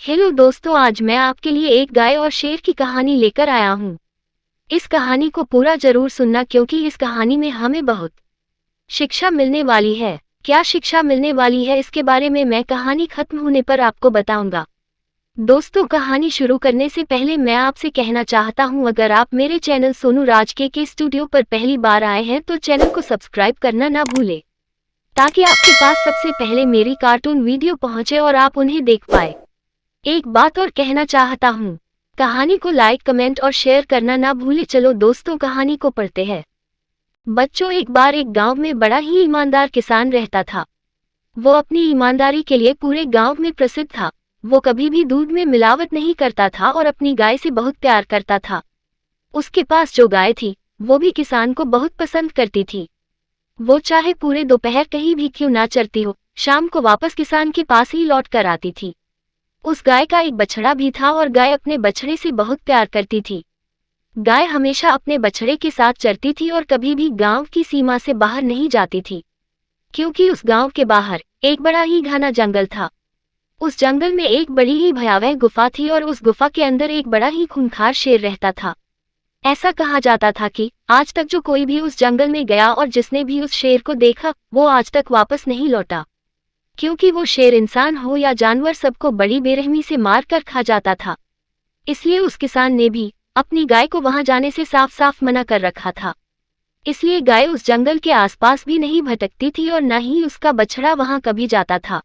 Hello दोस्तों, आज मैं आपके लिए एक गाय और शेर की कहानी लेकर आया हूँ। इस कहानी को पूरा जरूर सुनना क्योंकि इस कहानी में हमें बहुत शिक्षा मिलने वाली है। क्या शिक्षा मिलने वाली है इसके बारे में मैं कहानी खत्म होने पर आपको बताऊंगा। दोस्तों, कहानी शुरू करने से पहले मैं आपसे कहना चाहता हूँ, अगर आप मेरे चैनल सोनू राज के स्टूडियो पर पहली बार आए हैं तो चैनल को सब्सक्राइब करना ना भूले, ताकि आपके पास सबसे पहले मेरी कार्टून वीडियो पहुंचे और आप उन्हें देख पाए। एक बात और कहना चाहता हूँ, कहानी को लाइक, कमेंट और शेयर करना ना भूले। चलो दोस्तों, कहानी को पढ़ते हैं। बच्चों, एक बार एक गांव में बड़ा ही ईमानदार किसान रहता था। वो अपनी ईमानदारी के लिए पूरे गांव में प्रसिद्ध था। वो कभी भी दूध में मिलावट नहीं करता था और अपनी गाय से बहुत प्यार करता था। उसके पास जो गाय थी वो भी किसान को बहुत पसंद करती थी। वो चाहे पूरे दोपहर कहीं भी क्यों ना चरती हो, शाम को वापस किसान के पास ही लौट कर आती थी। उस गाय का एक बछड़ा भी था और गाय अपने बछड़े से बहुत प्यार करती थी। गाय हमेशा अपने बछड़े के साथ चरती थी और कभी भी गांव की सीमा से बाहर नहीं जाती थी, क्योंकि उस गांव के बाहर एक बड़ा ही घना जंगल था। उस जंगल में एक बड़ी ही भयावह गुफा थी और उस गुफा के अंदर एक बड़ा ही खूंखार शेर रहता था। ऐसा कहा जाता था कि आज तक जो कोई भी उस जंगल में गया और जिसने भी उस शेर को देखा वो आज तक वापस नहीं लौटा, क्योंकि वो शेर इंसान हो या जानवर सबको बड़ी बेरहमी से मार कर खा जाता था। इसलिए उस किसान ने भी अपनी गाय को वहां जाने से साफ साफ मना कर रखा था। इसलिए गाय उस जंगल के आसपास भी नहीं भटकती थी और न ही उसका बछड़ा वहां कभी जाता था।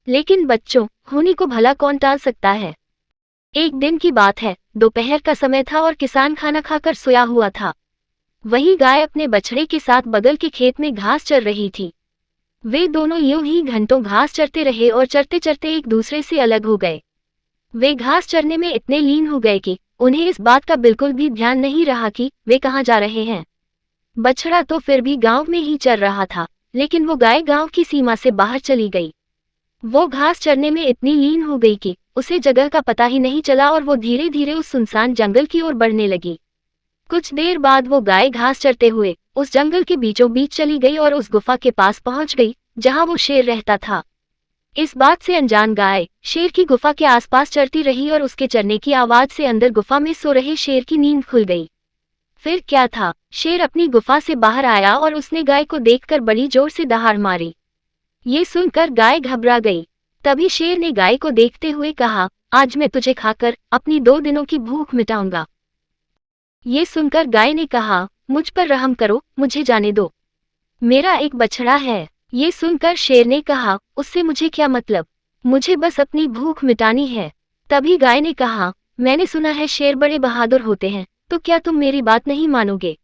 लेकिन बच्चों, होनी को भला कौन टाल सकता है। एक दिन की बात है, दोपहर का समय था और किसान खाना खाकर सोया हुआ था। वही गाय अपने बछड़े के साथ बगल के खेत में घास चर रही थी। वे दोनों यूं ही घंटों घास चरते रहे और चरते चरते एक दूसरे से अलग हो गए। वे घास चरने में इतने लीन हो गए कि उन्हें इस बात का बिल्कुल भी ध्यान नहीं रहा कि वे कहाँ जा रहे हैं। बछड़ा तो फिर भी गांव में ही चर रहा था, लेकिन वो गाय गांव की सीमा से बाहर चली गई। वो घास चरने में इतनी लीन हो गई कि उसे जगह का पता ही नहीं चला और वो धीरे धीरे उस सुनसान जंगल की ओर बढ़ने लगी। कुछ देर बाद वो गाय घास चरते हुए उस जंगल के बीचों बीच चली गई और उस गुफा के पास पहुंच गई जहां वो शेर रहता था। इस बात से अनजान गाय शेर की गुफा के आसपास चरती रही और उसके चरने की आवाज से अंदर गुफा में सो रहे शेर की नींद खुल गई। फिर क्या था, शेर अपनी गुफा से बाहर आया और उसने गाय को देखकर बड़ी जोर से दहाड़ मारी। ये सुनकर गाय घबरा गई। तभी शेर ने गाय को देखते हुए कहा, आज मैं तुझे खाकर अपनी 2 दिनों की भूख मिटाऊंगा। ये सुनकर गाय ने कहा, मुझ पर रहम करो, मुझे जाने दो, मेरा एक बछड़ा है। ये सुनकर शेर ने कहा, उससे मुझे क्या मतलब, मुझे बस अपनी भूख मिटानी है। तभी गाय ने कहा, मैंने सुना है शेर बड़े बहादुर होते हैं, तो क्या तुम मेरी बात नहीं मानोगे।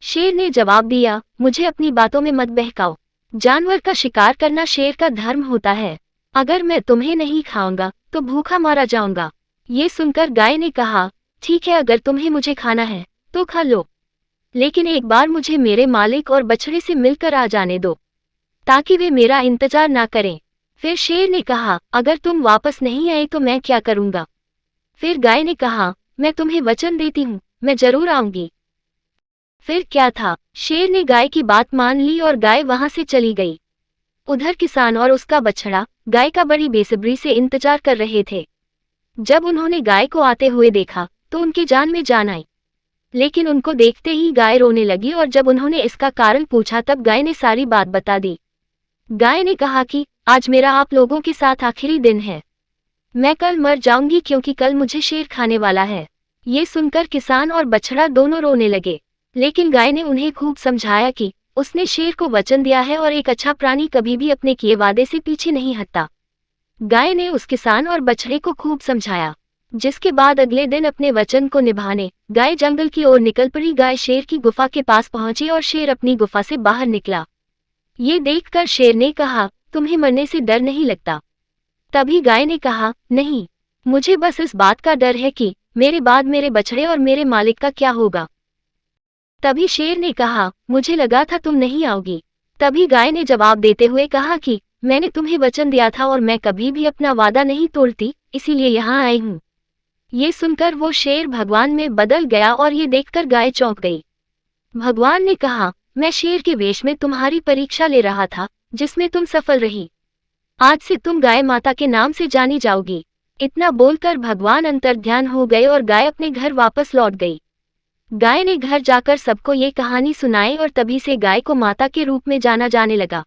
शेर ने जवाब दिया, मुझे अपनी बातों में मत बहकाओ, जानवर का शिकार करना शेर का धर्म होता है। अगर मैं तुम्हें नहीं खाऊंगा तो भूखा मारा जाऊंगा। ये सुनकर गाय ने कहा, ठीक है, अगर तुम्हें मुझे खाना है तो खा लो, लेकिन एक बार मुझे मेरे मालिक और बछड़े से मिलकर आ जाने दो, ताकि वे मेरा इंतजार ना करें। फिर शेर ने कहा, अगर तुम वापस नहीं आए तो मैं क्या करूंगा। फिर गाय ने कहा, मैं तुम्हें वचन देती हूँ, मैं जरूर आऊंगी। फिर क्या था, शेर ने गाय की बात मान ली और गाय वहां से चली गई। उधर किसान और उसका बछड़ा गाय का बड़ी बेसब्री से इंतजार कर रहे थे। जब उन्होंने गाय को आते हुए देखा तो उनकी जान में जान आई, लेकिन उनको देखते ही गाय रोने लगी और जब उन्होंने इसका कारण पूछा तब गाय ने सारी बात बता दी। गाय ने कहा कि आज मेरा आप लोगों के साथ आखिरी दिन है, मैं कल मर जाऊंगी क्योंकि कल मुझे शेर खाने वाला है। ये सुनकर किसान और बछड़ा दोनों रोने लगे, लेकिन गाय ने उन्हें खूब समझाया कि उसने शेर को वचन दिया है और एक अच्छा प्राणी कभी भी अपने किए वादे से पीछे नहीं हटता। गाय ने उस किसान और बछड़े को खूब समझाया, जिसके बाद अगले दिन अपने वचन को निभाने गाय जंगल की ओर निकल पड़ी। गाय शेर की गुफा के पास पहुंची और शेर अपनी गुफा से बाहर निकला। ये देखकर शेर ने कहा, तुम्हें मरने से डर नहीं लगता। तभी गाय ने कहा, नहीं, मुझे बस इस बात का डर है कि मेरे बाद मेरे बछड़े और मेरे मालिक का क्या होगा। तभी शेर ने कहा, मुझे लगा था तुम नहीं आओगी। तभी गाय ने जवाब देते हुए कहा कि मैंने तुम्हें वचन दिया था और मैं कभी भी अपना वादा नहीं तोड़ती, इसीलिए यहाँ आई हूँ। ये सुनकर वो शेर भगवान में बदल गया और ये देखकर गाय चौंक गई। भगवान ने कहा, मैं शेर के वेश में तुम्हारी परीक्षा ले रहा था, जिसमें तुम सफल रही। आज से तुम गाय माता के नाम से जानी जाओगी। इतना बोलकर भगवान अंतर्ध्यान हो गए और गाय अपने घर वापस लौट गई। गाय ने घर जाकर सबको ये कहानी सुनाई और तभी से गाय को माता के रूप में जाना जाने लगा।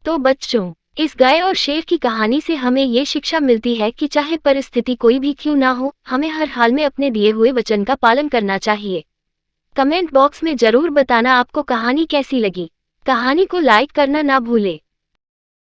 तो बच्चों, इस गाय और शेर की कहानी से हमें ये शिक्षा मिलती है कि चाहे परिस्थिति कोई भी क्यों ना हो, हमें हर हाल में अपने दिए हुए वचन का पालन करना चाहिए। कमेंट बॉक्स में जरूर बताना आपको कहानी कैसी लगी। कहानी को लाइक करना ना भूले।